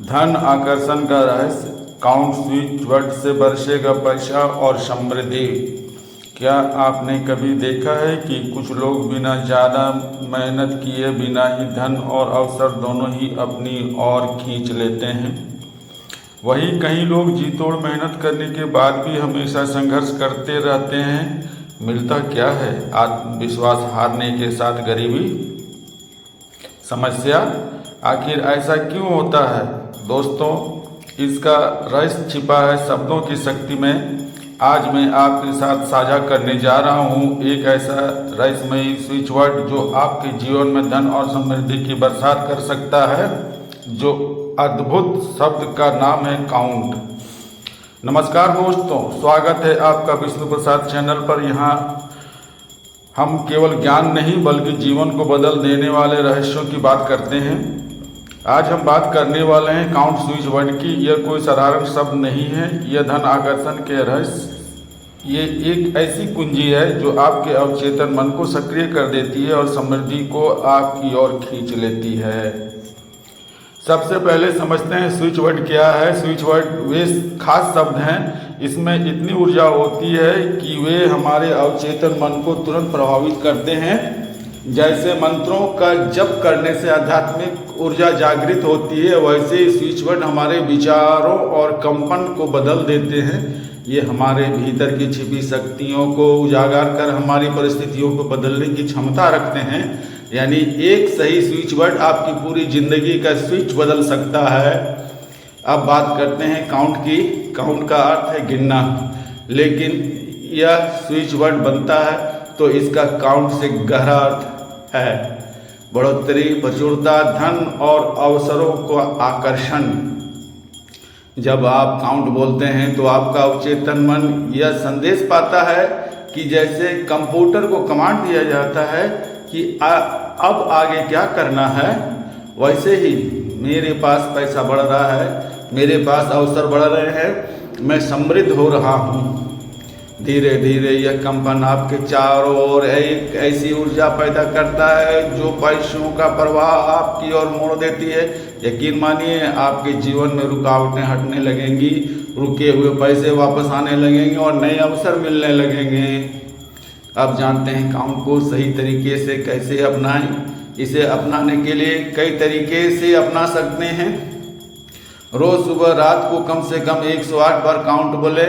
धन आकर्षण का रहस्य। काउंट स्विच वर्ड से बरसेगा पैसा और समृद्धि। क्या आपने कभी देखा है कि कुछ लोग बिना ज़्यादा मेहनत किए बिना ही धन और अवसर दोनों ही अपनी ओर खींच लेते हैं? वहीं कई लोग जी तोड़ मेहनत करने के बाद भी हमेशा संघर्ष करते रहते हैं। मिलता क्या है? आत्मविश्वास हारने के साथ गरीबी। समस्या आखिर ऐसा क्यों होता है? दोस्तों, इसका रहस्य छिपा है शब्दों की शक्ति में। आज मैं आपके साथ साझा करने जा रहा हूँ एक ऐसा रहस्यमयी स्विच वर्ड जो आपके जीवन में धन और समृद्धि की बरसात कर सकता है। जो अद्भुत शब्द का नाम है काउंट। नमस्कार दोस्तों, स्वागत है आपका विष्णु प्रसाद चैनल पर। यहाँ हम केवल ज्ञान नहीं बल्कि जीवन को बदल देने वाले रहस्यों की बात करते हैं। आज हम बात करने वाले हैं काउंट स्विच वर्ड की। यह कोई साधारण शब्द नहीं है, यह धन आकर्षण के रहस्य। ये एक ऐसी कुंजी है जो आपके अवचेतन मन को सक्रिय कर देती है और समृद्धि को आपकी ओर खींच लेती है। सबसे पहले समझते हैं स्विच वर्ड क्या है। स्विच वर्ड वे खास शब्द हैं, इसमें इतनी ऊर्जा होती है कि वे हमारे अवचेतन मन को तुरंत प्रभावित करते हैं। जैसे मंत्रों का जप करने से आध्यात्मिक ऊर्जा जागृत होती है, वैसे ही स्विच वर्ड हमारे विचारों और कंपन को बदल देते हैं। ये हमारे भीतर की छिपी शक्तियों को उजागर कर हमारी परिस्थितियों को बदलने की क्षमता रखते हैं। यानी एक सही स्विच वर्ड आपकी पूरी जिंदगी का स्विच बदल सकता है। अब बात करते हैं काउंट की। काउंट का अर्थ है गिनना, लेकिन यह स्विच वर्ड बनता है तो इसका काउंट से गहरा अर्थ है बढ़ोतरी, प्रचुरता, धन और अवसरों को आकर्षण। जब आप काउंट बोलते हैं तो आपका अवचेतन मन यह संदेश पाता है कि जैसे कंप्यूटर को कमांड दिया जाता है कि अब आगे क्या करना है, वैसे ही मेरे पास पैसा बढ़ रहा है, मेरे पास अवसर बढ़ रहे हैं, मैं समृद्ध हो रहा हूँ। धीरे धीरे यह कंपन आपके चारों ओर एक ऐसी ऊर्जा पैदा करता है जो पैसों का प्रवाह आपकी ओर मोड़ देती है। यकीन मानिए, आपके जीवन में रुकावटें हटने लगेंगी, रुके हुए पैसे वापस आने लगेंगे और नए अवसर मिलने लगेंगे। अब जानते हैं काउंट को सही तरीके से कैसे अपनाएं। इसे अपनाने के लिए कई तरीके से अपना सकते हैं। रोज सुबह रात को कम से कम 108 बार काउंट बोले।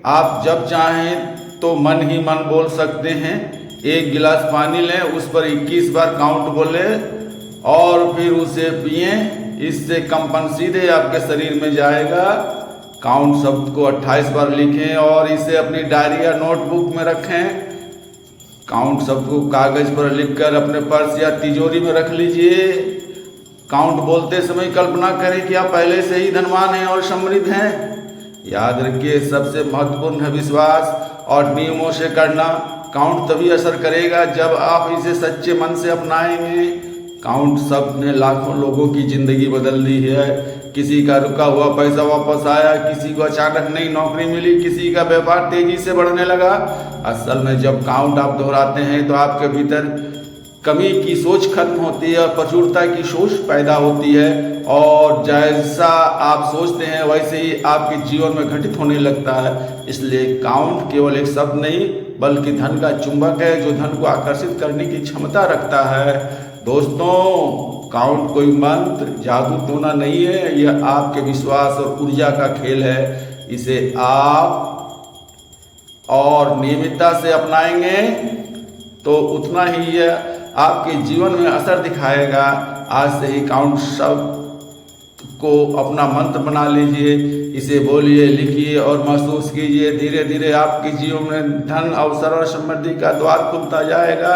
आप जब चाहें तो मन ही मन बोल सकते हैं। एक गिलास पानी लें, उस पर 21 बार काउंट बोले और फिर उसे पिए। इससे कंपन सीधे आपके शरीर में जाएगा। काउंट शब्द को 28 बार लिखें और इसे अपनी डायरी या नोटबुक में रखें। काउंट शब्द को कागज पर लिखकर अपने पर्स या तिजोरी में रख लीजिए। काउंट बोलते समय कल्पना करें कि आप पहले से ही धनवान हैं और समृद्ध हैं। याद रखिए, सबसे महत्वपूर्ण है विश्वास और नियमों से करना। काउंट तभी असर करेगा जब आप इसे सच्चे मन से अपनाएंगे। काउंट शब्द ने लाखों लोगों की जिंदगी बदल दी है। किसी का रुका हुआ पैसा वापस आया, किसी को अचानक नई नौकरी मिली, किसी का व्यापार तेजी से बढ़ने लगा। असल में जब काउंट आप दोहराते हैं तो आपके भीतर कमी की सोच खत्म होती है और प्रचुरता की सोच पैदा होती है, और जैसा आप सोचते हैं वैसे ही आपके जीवन में घटित होने लगता है। इसलिए काउंट केवल एक शब्द नहीं बल्कि धन का चुंबक है जो धन को आकर्षित करने की क्षमता रखता है। दोस्तों, काउंट कोई मंत्र जादू टोना नहीं है, यह आपके विश्वास और ऊर्जा का खेल है। इसे आप और नियमितता से अपनाएंगे तो उतना ही यह आपके जीवन में असर दिखाएगा। आज से ही काउंट शब्द को अपना मंत्र बना लीजिए, इसे बोलिए, लिखिए और महसूस कीजिए। धीरे धीरे आपके जीवन में धन, अवसर और समृद्धि का द्वार खुलता जाएगा।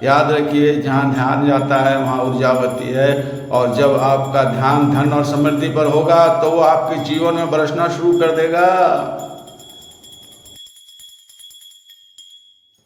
याद रखिए, जहाँ ध्यान जाता है वहाँ ऊर्जा बढ़ती है, और जब आपका ध्यान धन और समृद्धि पर होगा तो वो आपके जीवन में बरसना शुरू कर देगा।